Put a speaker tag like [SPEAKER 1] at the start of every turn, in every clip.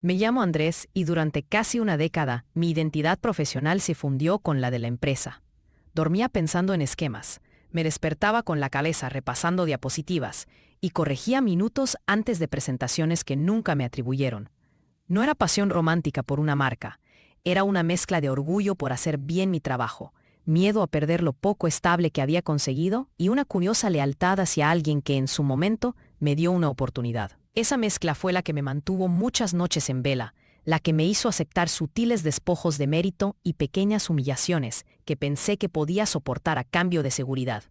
[SPEAKER 1] Me llamo Andrés y durante casi una década mi identidad profesional se fundió con la de la empresa. Dormía pensando en esquemas, me despertaba con la cabeza repasando diapositivas y corregía minutos antes de presentaciones que nunca me atribuyeron. No era pasión romántica por una marca, era una mezcla de orgullo por hacer bien mi trabajo, miedo a perder lo poco estable que había conseguido y una curiosa lealtad hacia alguien que en su momento me dio una oportunidad. Esa mezcla fue la que me mantuvo muchas noches en vela, la que me hizo aceptar sutiles despojos de mérito y pequeñas humillaciones que pensé que podía soportar a cambio de seguridad.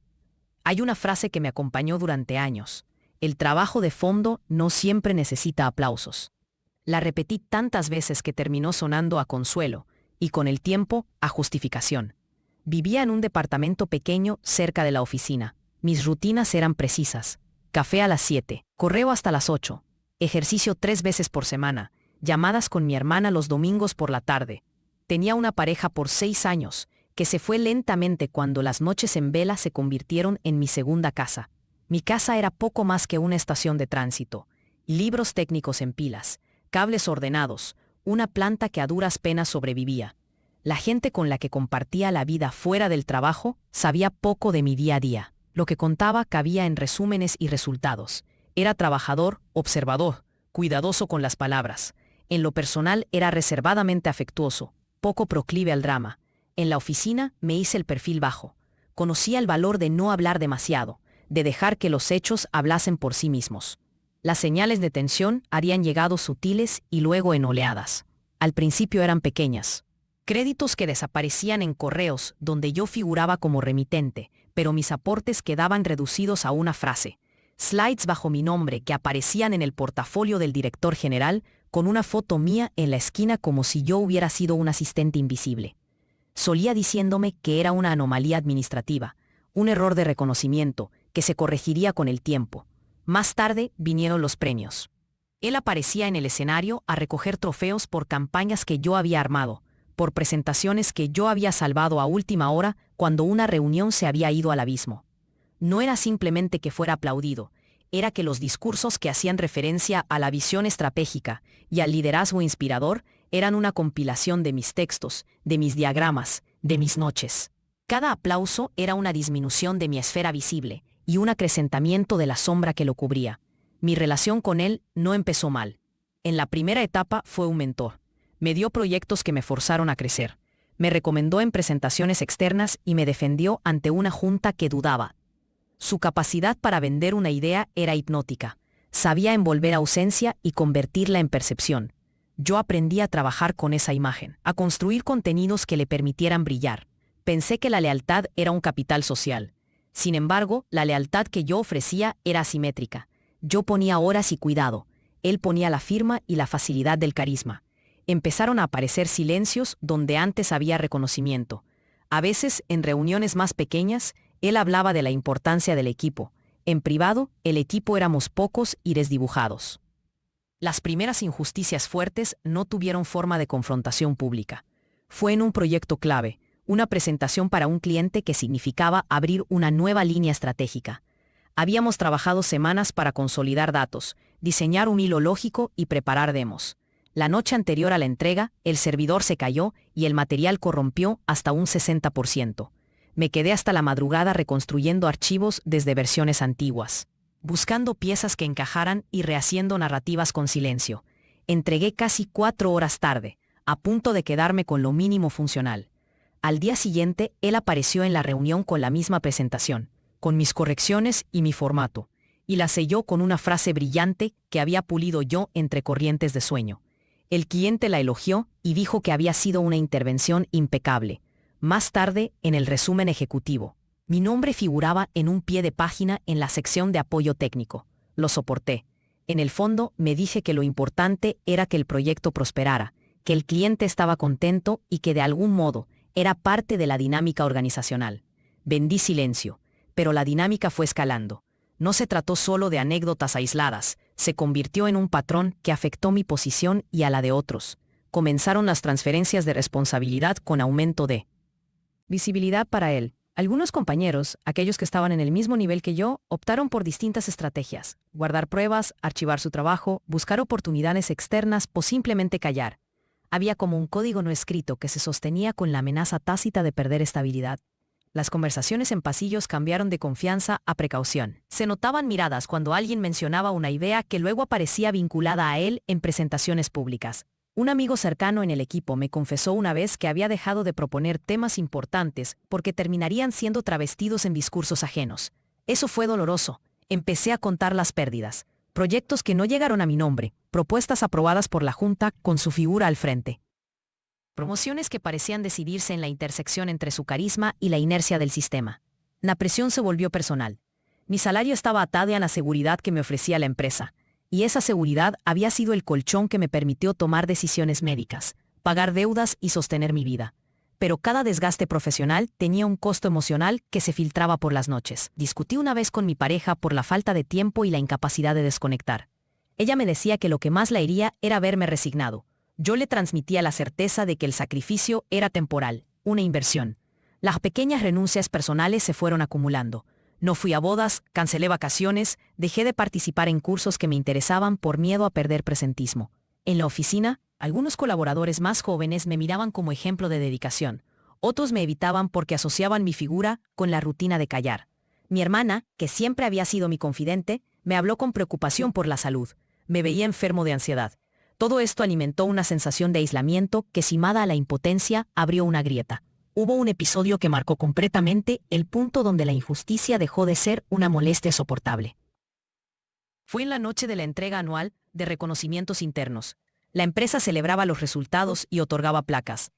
[SPEAKER 1] Hay una frase que me acompañó durante años: el trabajo de fondo no siempre necesita aplausos. La repetí tantas veces que terminó sonando a consuelo, y con el tiempo, a justificación. Vivía en un departamento pequeño cerca de la oficina. Mis rutinas eran precisas. Café a las 7, correo hasta las 8, ejercicio 3 veces por semana, llamadas con mi hermana los domingos por la tarde. Tenía una pareja por 6 años, que se fue lentamente cuando las noches en vela se convirtieron en mi segunda casa. Mi casa era poco más que una estación de tránsito, libros técnicos en pilas, cables ordenados, una planta que a duras penas sobrevivía. La gente con la que compartía la vida fuera del trabajo sabía poco de mi día a día. Lo que contaba cabía en resúmenes y resultados. Era trabajador, observador, cuidadoso con las palabras. En lo personal era reservadamente afectuoso, poco proclive al drama. En la oficina me hice el perfil bajo. Conocía el valor de no hablar demasiado, de dejar que los hechos hablasen por sí mismos. Las señales de tensión habían llegado sutiles y luego en oleadas. Al principio eran pequeñas. Créditos que desaparecían en correos donde yo figuraba como remitente, pero mis aportes quedaban reducidos a una frase. Slides bajo mi nombre que aparecían en el portafolio del director general con una foto mía en la esquina como si yo hubiera sido un asistente invisible. Solía diciéndome que era una anomalía administrativa, un error de reconocimiento que se corregiría con el tiempo. Más tarde vinieron los premios. Él aparecía en el escenario a recoger trofeos por campañas que yo había armado, por presentaciones que yo había salvado a última hora cuando una reunión se había ido al abismo. No era simplemente que fuera aplaudido, era que los discursos que hacían referencia a la visión estratégica y al liderazgo inspirador eran una compilación de mis textos, de mis diagramas, de mis noches. Cada aplauso era una disminución de mi esfera visible y un acrecentamiento de la sombra que lo cubría. Mi relación con él no empezó mal. En la primera etapa fue un mentor. Me dio proyectos que me forzaron a crecer. Me recomendó en presentaciones externas y me defendió ante una junta que dudaba. Su capacidad para vender una idea era hipnótica. Sabía envolver ausencia y convertirla en percepción. Yo aprendí a trabajar con esa imagen, a construir contenidos que le permitieran brillar. Pensé que la lealtad era un capital social. Sin embargo, la lealtad que yo ofrecía era asimétrica. Yo ponía horas y cuidado. Él ponía la firma y la facilidad del carisma. Empezaron a aparecer silencios donde antes había reconocimiento. A veces, en reuniones más pequeñas, él hablaba de la importancia del equipo. En privado, el equipo éramos pocos y desdibujados. Las primeras injusticias fuertes no tuvieron forma de confrontación pública. Fue en un proyecto clave, una presentación para un cliente que significaba abrir una nueva línea estratégica. Habíamos trabajado semanas para consolidar datos, diseñar un hilo lógico y preparar demos. La noche anterior a la entrega, el servidor se cayó y el material corrompió hasta un 60%. Me quedé hasta la madrugada reconstruyendo archivos desde versiones antiguas, buscando piezas que encajaran y rehaciendo narrativas con silencio. Entregué casi 4 horas tarde, a punto de quedarme con lo mínimo funcional. Al día siguiente, él apareció en la reunión con la misma presentación, con mis correcciones y mi formato, y la selló con una frase brillante que había pulido yo entre corrientes de sueño. El cliente la elogió y dijo que había sido una intervención impecable. Más tarde, en el resumen ejecutivo, mi nombre figuraba en un pie de página en la sección de apoyo técnico. Lo soporté. En el fondo, me dije que lo importante era que el proyecto prosperara, que el cliente estaba contento y que de algún modo era parte de la dinámica organizacional. Vendí silencio, pero la dinámica fue escalando. No se trató solo de anécdotas aisladas, se convirtió en un patrón que afectó mi posición y a la de otros. Comenzaron las transferencias de responsabilidad con aumento de visibilidad para él. Algunos compañeros, aquellos que estaban en el mismo nivel que yo, optaron por distintas estrategias: guardar pruebas, archivar su trabajo, buscar oportunidades externas o simplemente callar. Había como un código no escrito que se sostenía con la amenaza tácita de perder estabilidad. Las conversaciones en pasillos cambiaron de confianza a precaución. Se notaban miradas cuando alguien mencionaba una idea que luego aparecía vinculada a él en presentaciones públicas. Un amigo cercano en el equipo me confesó una vez que había dejado de proponer temas importantes porque terminarían siendo travestidos en discursos ajenos. Eso fue doloroso. Empecé a contar las pérdidas. Proyectos que no llegaron a mi nombre, propuestas aprobadas por la Junta con su figura al frente. Promociones que parecían decidirse en la intersección entre su carisma y la inercia del sistema. La presión se volvió personal. Mi salario estaba atado a la seguridad que me ofrecía la empresa, y esa seguridad había sido el colchón que me permitió tomar decisiones médicas, pagar deudas y sostener mi vida. Pero cada desgaste profesional tenía un costo emocional que se filtraba por las noches. Discutí una vez con mi pareja por la falta de tiempo y la incapacidad de desconectar. Ella me decía que lo que más la hería era verme resignado. Yo le transmitía la certeza de que el sacrificio era temporal, una inversión. Las pequeñas renuncias personales se fueron acumulando. No fui a bodas, cancelé vacaciones, dejé de participar en cursos que me interesaban por miedo a perder presentismo. En la oficina, algunos colaboradores más jóvenes me miraban como ejemplo de dedicación. Otros me evitaban porque asociaban mi figura con la rutina de callar. Mi hermana, que siempre había sido mi confidente, me habló con preocupación por la salud. Me veía enfermo de ansiedad. Todo esto alimentó una sensación de aislamiento que, cimada a la impotencia, abrió una grieta. Hubo un episodio que marcó completamente el punto donde la injusticia dejó de ser una molestia soportable. Fue en la noche de la entrega anual de reconocimientos internos. La empresa celebraba los resultados y otorgaba placas.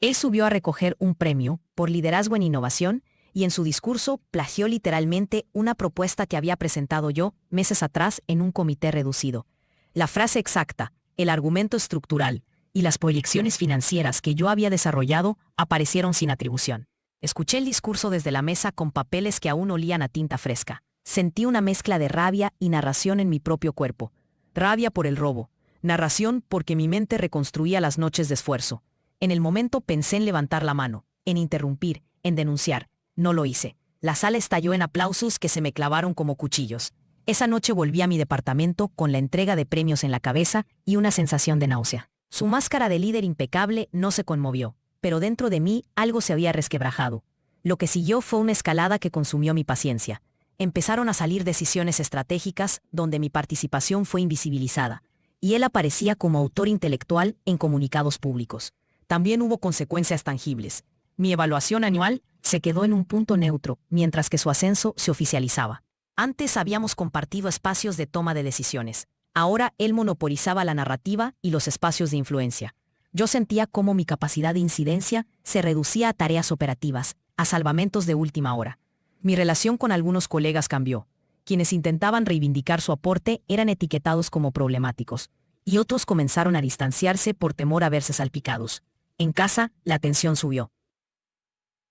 [SPEAKER 1] Él subió a recoger un premio por liderazgo en innovación y en su discurso plagió literalmente una propuesta que había presentado yo meses atrás en un comité reducido. La frase exacta, el argumento estructural y las proyecciones financieras que yo había desarrollado aparecieron sin atribución. Escuché el discurso desde la mesa con papeles que aún olían a tinta fresca. Sentí una mezcla de rabia y narración en mi propio cuerpo. Rabia por el robo. Narración porque mi mente reconstruía las noches de esfuerzo. En el momento pensé en levantar la mano, en interrumpir, en denunciar. No lo hice. La sala estalló en aplausos que se me clavaron como cuchillos. Esa noche volví a mi departamento con la entrega de premios en la cabeza y una sensación de náusea. Su máscara de líder impecable no se conmovió, pero dentro de mí algo se había resquebrajado. Lo que siguió fue una escalada que consumió mi paciencia. Empezaron a salir decisiones estratégicas donde mi participación fue invisibilizada, y él aparecía como autor intelectual en comunicados públicos. También hubo consecuencias tangibles. Mi evaluación anual se quedó en un punto neutro, mientras que su ascenso se oficializaba. Antes habíamos compartido espacios de toma de decisiones. Ahora él monopolizaba la narrativa y los espacios de influencia. Yo sentía cómo mi capacidad de incidencia se reducía a tareas operativas, a salvamentos de última hora. Mi relación con algunos colegas cambió. Quienes intentaban reivindicar su aporte eran etiquetados como problemáticos, y otros comenzaron a distanciarse por temor a verse salpicados. En casa, la tensión subió.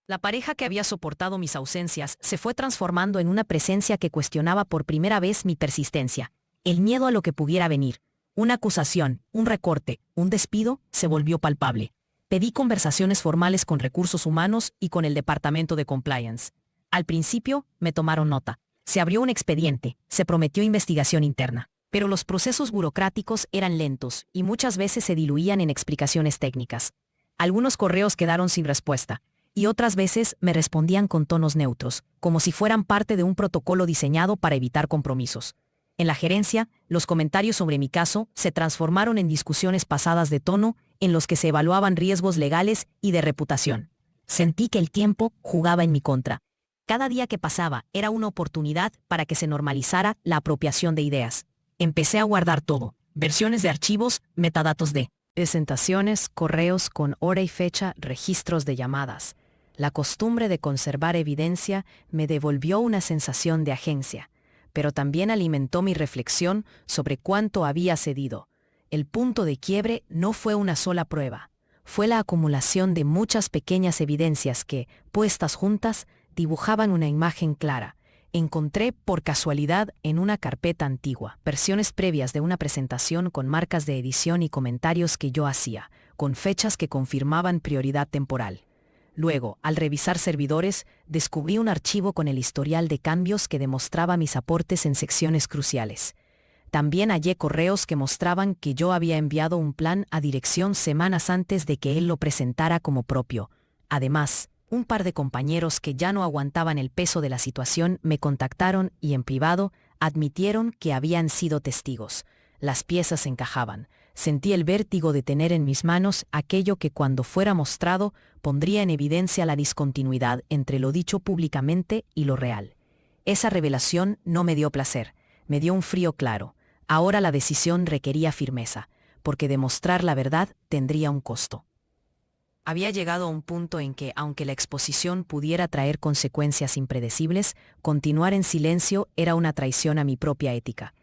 [SPEAKER 1] La pareja que había soportado mis ausencias se fue transformando en una presencia que cuestionaba por primera vez mi persistencia. El miedo a lo que pudiera venir. Una acusación, un recorte, un despido, se volvió palpable. Pedí conversaciones formales con recursos humanos y con el departamento de compliance. Al principio, me tomaron nota. Se abrió un expediente, se prometió investigación interna. Pero los procesos burocráticos eran lentos y muchas veces se diluían en explicaciones técnicas. Algunos correos quedaron sin respuesta, y otras veces me respondían con tonos neutros, como si fueran parte de un protocolo diseñado para evitar compromisos. En la gerencia, los comentarios sobre mi caso se transformaron en discusiones pasadas de tono en los que se evaluaban riesgos legales y de reputación. Sentí que el tiempo jugaba en mi contra. Cada día que pasaba era una oportunidad para que se normalizara la apropiación de ideas. Empecé a guardar todo: versiones de archivos, metadatos de presentaciones, correos con hora y fecha, registros de llamadas. La costumbre de conservar evidencia me devolvió una sensación de agencia, pero también alimentó mi reflexión sobre cuánto había cedido. El punto de quiebre no fue una sola prueba, fue la acumulación de muchas pequeñas evidencias que, puestas juntas, dibujaban una imagen clara. Encontré por casualidad en una carpeta antigua versiones previas de una presentación con marcas de edición y comentarios que yo hacía, con fechas que confirmaban prioridad temporal. Luego, al revisar servidores, descubrí un archivo con el historial de cambios que demostraba mis aportes en secciones cruciales. También hallé correos que mostraban que yo había enviado un plan a dirección semanas antes de que él lo presentara como propio. Además, un par de compañeros que ya no aguantaban el peso de la situación me contactaron y en privado admitieron que habían sido testigos. Las piezas encajaban. Sentí el vértigo de tener en mis manos aquello que cuando fuera mostrado pondría en evidencia la discontinuidad entre lo dicho públicamente y lo real. Esa revelación no me dio placer, me dio un frío claro. Ahora la decisión requería firmeza, porque demostrar la verdad tendría un costo. Había llegado a un punto en que, aunque la exposición pudiera traer consecuencias impredecibles, continuar en silencio era una traición a mi propia ética.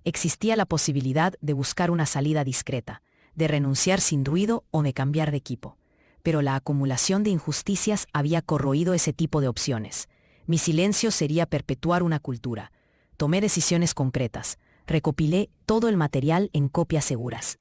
[SPEAKER 1] Existía la posibilidad de buscar una salida discreta, de renunciar sin ruido o de cambiar de equipo. Pero la acumulación de injusticias había corroído ese tipo de opciones. Mi silencio sería perpetuar una cultura. Tomé decisiones concretas. Recopilé todo el material en copias seguras.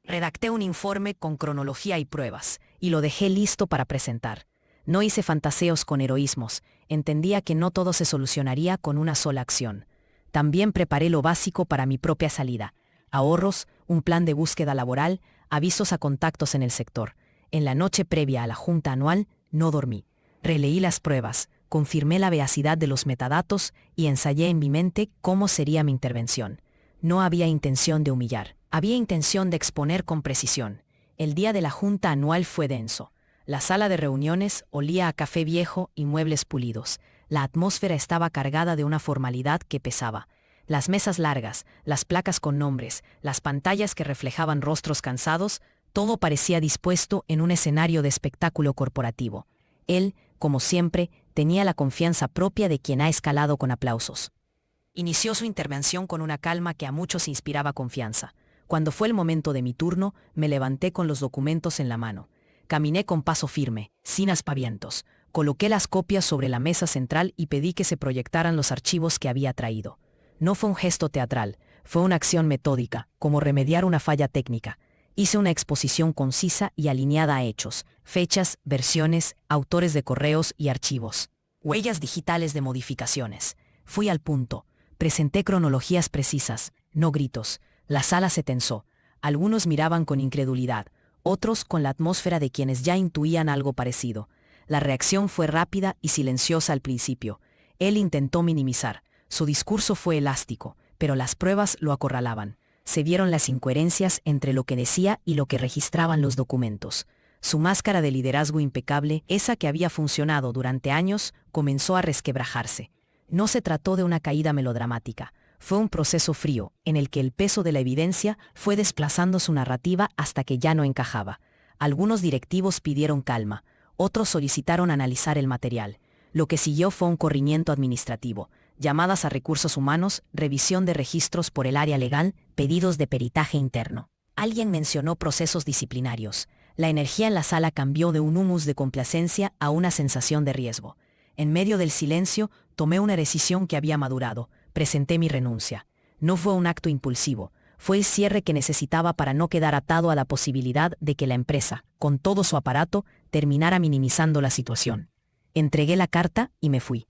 [SPEAKER 1] Redacté un informe con cronología y pruebas, y lo dejé listo para presentar. No hice fantaseos con heroísmos, entendía que no todo se solucionaría con una sola acción. También preparé lo básico para mi propia salida: ahorros, un plan de búsqueda laboral, avisos a contactos en el sector. En la noche previa a la junta anual, no dormí. Releí las pruebas, confirmé la veracidad de los metadatos y ensayé en mi mente cómo sería mi intervención. No había intención de humillar, había intención de exponer con precisión. El día de la junta anual fue denso. La sala de reuniones olía a café viejo y muebles pulidos. La atmósfera estaba cargada de una formalidad que pesaba. Las mesas largas, las placas con nombres, las pantallas que reflejaban rostros cansados, todo parecía dispuesto en un escenario de espectáculo corporativo. Él, como siempre, tenía la confianza propia de quien ha escalado con aplausos. Inició su intervención con una calma que a muchos inspiraba confianza. Cuando fue el momento de mi turno, me levanté con los documentos en la mano. Caminé con paso firme, sin aspavientos. Coloqué las copias sobre la mesa central y pedí que se proyectaran los archivos que había traído. No fue un gesto teatral, fue una acción metódica, como remediar una falla técnica. Hice una exposición concisa y alineada a hechos, fechas, versiones, autores de correos y archivos. Huellas digitales de modificaciones. Fui al punto. Presenté cronologías precisas, no gritos. La sala se tensó. Algunos miraban con incredulidad, otros con la atmósfera de quienes ya intuían algo parecido. La reacción fue rápida y silenciosa al principio. Él intentó minimizar. Su discurso fue elástico, pero las pruebas lo acorralaban. Se vieron las incoherencias entre lo que decía y lo que registraban los documentos. Su máscara de liderazgo impecable, esa que había funcionado durante años, comenzó a resquebrajarse. No se trató de una caída melodramática. Fue un proceso frío, en el que el peso de la evidencia fue desplazando su narrativa hasta que ya no encajaba. Algunos directivos pidieron calma, otros solicitaron analizar el material. Lo que siguió fue un corrimiento administrativo, llamadas a recursos humanos, revisión de registros por el área legal, pedidos de peritaje interno. Alguien mencionó procesos disciplinarios. La energía en la sala cambió de un humus de complacencia a una sensación de riesgo. En medio del silencio, tomé una decisión que había madurado. Presenté mi renuncia. No fue un acto impulsivo, fue el cierre que necesitaba para no quedar atado a la posibilidad de que la empresa, con todo su aparato, terminara minimizando la situación. Entregué la carta y me fui.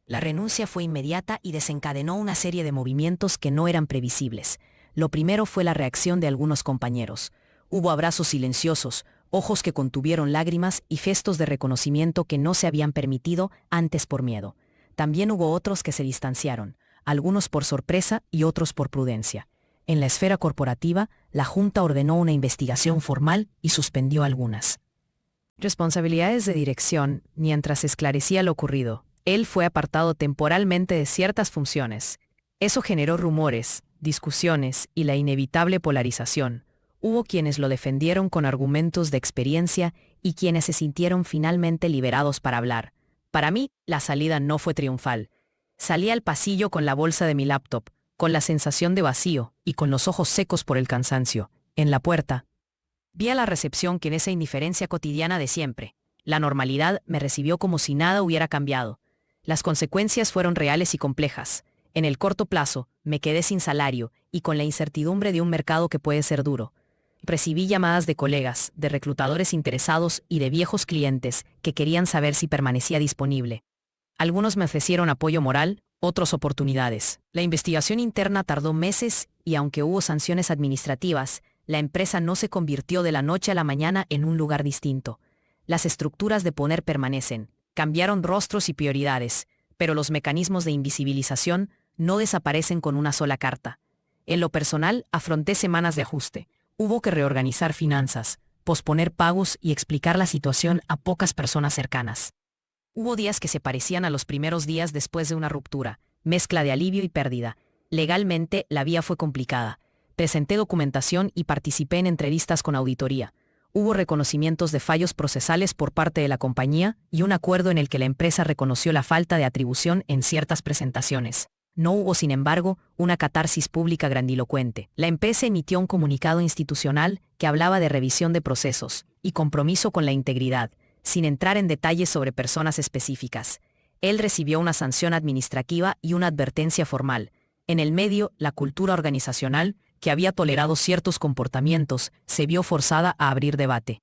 [SPEAKER 1] La renuncia fue inmediata y desencadenó una serie de movimientos que no eran previsibles. Lo primero fue la reacción de algunos compañeros. Hubo abrazos silenciosos, ojos que contuvieron lágrimas y gestos de reconocimiento que no se habían permitido antes por miedo. También hubo otros que se distanciaron, algunos por sorpresa y otros por prudencia. En la esfera corporativa, la Junta ordenó una investigación formal y suspendió algunas responsabilidades de dirección mientras se esclarecía lo ocurrido. Él fue apartado temporalmente de ciertas funciones. Eso generó rumores, discusiones y la inevitable polarización. Hubo quienes lo defendieron con argumentos de experiencia y quienes se sintieron finalmente liberados para hablar. Para mí, la salida no fue triunfal. Salí al pasillo con la bolsa de mi laptop, con la sensación de vacío y con los ojos secos por el cansancio. En la puerta, vi a la recepción que en esa indiferencia cotidiana de siempre. La normalidad me recibió como si nada hubiera cambiado. Las consecuencias fueron reales y complejas. En el corto plazo, me quedé sin salario y con la incertidumbre de un mercado que puede ser duro. Recibí llamadas de colegas, de reclutadores interesados y de viejos clientes que querían saber si permanecía disponible. Algunos me ofrecieron apoyo moral, otros oportunidades. La investigación interna tardó meses y aunque hubo sanciones administrativas, la empresa no se convirtió de la noche a la mañana en un lugar distinto. Las estructuras de poder permanecen, cambiaron rostros y prioridades, pero los mecanismos de invisibilización no desaparecen con una sola carta. En lo personal, afronté semanas de ajuste. Hubo que reorganizar finanzas, posponer pagos y explicar la situación a pocas personas cercanas. Hubo días que se parecían a los primeros días después de una ruptura, mezcla de alivio y pérdida. Legalmente, la vía fue complicada. Presenté documentación y participé en entrevistas con auditoría. Hubo reconocimientos de fallos procesales por parte de la compañía y un acuerdo en el que la empresa reconoció la falta de atribución en ciertas presentaciones. No hubo, sin embargo, una catarsis pública grandilocuente. La empresa emitió un comunicado institucional que hablaba de revisión de procesos y compromiso con la integridad, sin entrar en detalles sobre personas específicas. Él recibió una sanción administrativa y una advertencia formal. En el medio, la cultura organizacional, que había tolerado ciertos comportamientos, se vio forzada a abrir debate.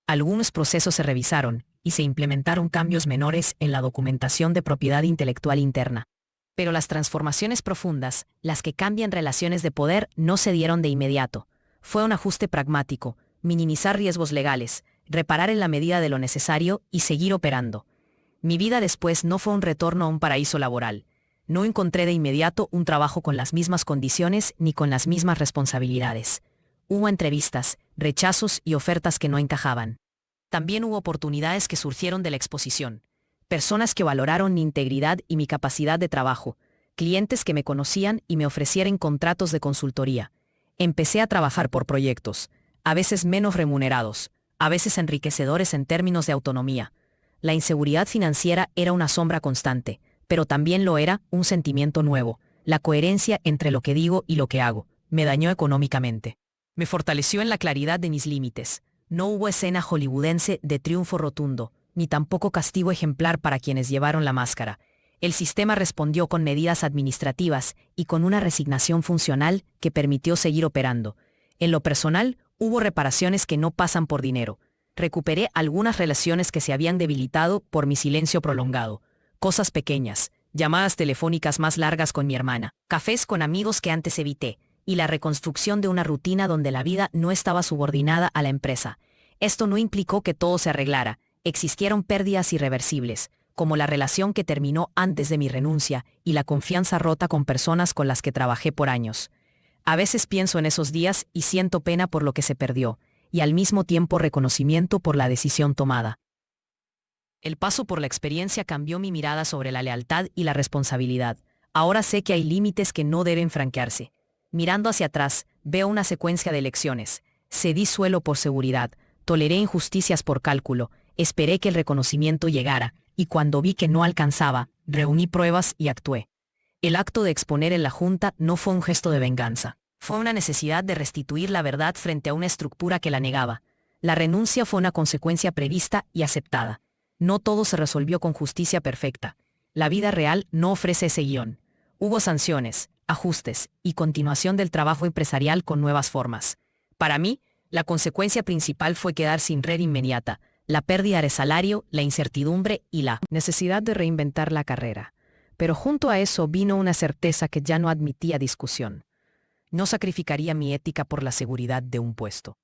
[SPEAKER 1] Algunos procesos se revisaron y se implementaron cambios menores en la documentación de propiedad intelectual interna. Pero las transformaciones profundas, las que cambian relaciones de poder, no se dieron de inmediato. Fue un ajuste pragmático, minimizar riesgos legales, reparar en la medida de lo necesario y seguir operando. Mi vida después no fue un retorno a un paraíso laboral. No encontré de inmediato un trabajo con las mismas condiciones ni con las mismas responsabilidades. Hubo entrevistas, rechazos y ofertas que no encajaban. También hubo oportunidades que surgieron de la exposición. Personas que valoraron mi integridad y mi capacidad de trabajo, clientes que me conocían y me ofrecieron contratos de consultoría. Empecé a trabajar por proyectos, a veces menos remunerados, a veces enriquecedores en términos de autonomía. La inseguridad financiera era una sombra constante, pero también lo era un sentimiento nuevo, la coherencia entre lo que digo y lo que hago. Me dañó económicamente. Me fortaleció en la claridad de mis límites. No hubo escena hollywoodense de triunfo rotundo, ni tampoco castigo ejemplar para quienes llevaron la máscara. El sistema respondió con medidas administrativas y con una resignación funcional que permitió seguir operando. En lo personal, hubo reparaciones que no pasan por dinero. Recuperé algunas relaciones que se habían debilitado por mi silencio prolongado. Cosas pequeñas, llamadas telefónicas más largas con mi hermana, cafés con amigos que antes evité, y la reconstrucción de una rutina donde la vida no estaba subordinada a la empresa. Esto no implicó que todo se arreglara. Existieron pérdidas irreversibles, como la relación que terminó antes de mi renuncia y la confianza rota con personas con las que trabajé por años. A veces pienso en esos días y siento pena por lo que se perdió, y al mismo tiempo reconocimiento por la decisión tomada. El paso por la experiencia cambió mi mirada sobre la lealtad y la responsabilidad. Ahora sé que hay límites que no deben franquearse. Mirando hacia atrás, veo una secuencia de lecciones. Cedí suelo por seguridad, toleré injusticias por cálculo, esperé que el reconocimiento llegara, y cuando vi que no alcanzaba, reuní pruebas y actué. El acto de exponer en la junta no fue un gesto de venganza. Fue una necesidad de restituir la verdad frente a una estructura que la negaba. La renuncia fue una consecuencia prevista y aceptada. No todo se resolvió con justicia perfecta. La vida real no ofrece ese guión. Hubo sanciones, ajustes y continuación del trabajo empresarial con nuevas formas. Para mí, la consecuencia principal fue quedar sin red inmediata, la pérdida de salario, la incertidumbre y la necesidad de reinventar la carrera. Pero junto a eso vino una certeza que ya no admitía discusión. No sacrificaría mi ética por la seguridad de un puesto.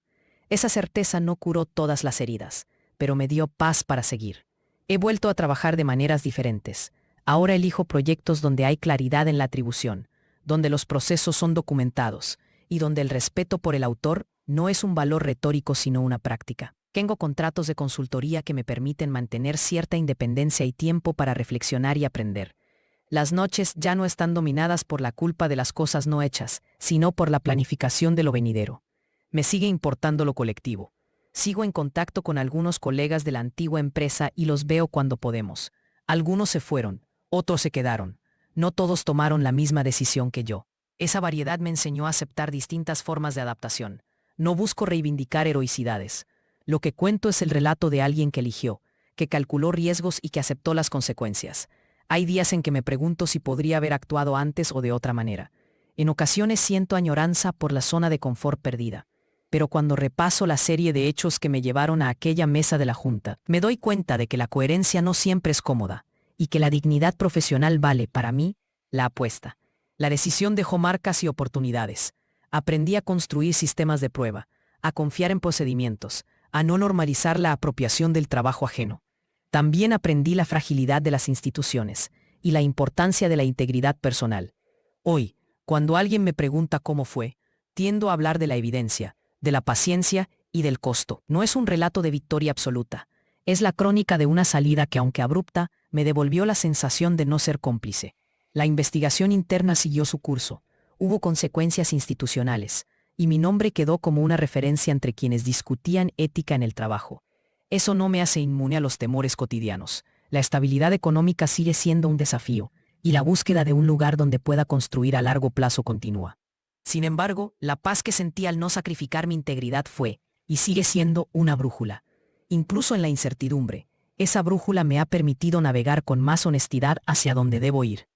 [SPEAKER 1] Esa certeza no curó todas las heridas, pero me dio paz para seguir. He vuelto a trabajar de maneras diferentes. Ahora elijo proyectos donde hay claridad en la atribución, donde los procesos son documentados y donde el respeto por el autor no es un valor retórico sino una práctica. Tengo contratos de consultoría que me permiten mantener cierta independencia y tiempo para reflexionar y aprender. Las noches ya no están dominadas por la culpa de las cosas no hechas, sino por la planificación de lo venidero. Me sigue importando lo colectivo. Sigo en contacto con algunos colegas de la antigua empresa y los veo cuando podemos. Algunos se fueron, otros se quedaron. No todos tomaron la misma decisión que yo. Esa variedad me enseñó a aceptar distintas formas de adaptación. No busco reivindicar heroicidades. Lo que cuento es el relato de alguien que eligió, que calculó riesgos y que aceptó las consecuencias. Hay días en que me pregunto si podría haber actuado antes o de otra manera. En ocasiones siento añoranza por la zona de confort perdida. pero cuando repaso la serie de hechos que me llevaron a aquella mesa de la junta, me doy cuenta de que la coherencia no siempre es cómoda, y que la dignidad profesional vale, para mí, la apuesta. La decisión dejó marcas y oportunidades. Aprendí a construir sistemas de prueba, a confiar en procedimientos, a no normalizar la apropiación del trabajo ajeno. También aprendí la fragilidad de las instituciones y la importancia de la integridad personal. Hoy, cuando alguien me pregunta cómo fue, tiendo a hablar de la evidencia, de la paciencia y del costo. No es un relato de victoria absoluta. Es la crónica de una salida que, aunque abrupta, me devolvió la sensación de no ser cómplice. La investigación interna siguió su curso. Hubo consecuencias institucionales, y mi nombre quedó como una referencia entre quienes discutían ética en el trabajo. Eso no me hace inmune a los temores cotidianos. La estabilidad económica sigue siendo un desafío, y la búsqueda de un lugar donde pueda construir a largo plazo continúa. Sin embargo, la paz que sentí al no sacrificar mi integridad fue, y sigue siendo, una brújula. Incluso en la incertidumbre, esa brújula me ha permitido navegar con más honestidad hacia donde debo ir.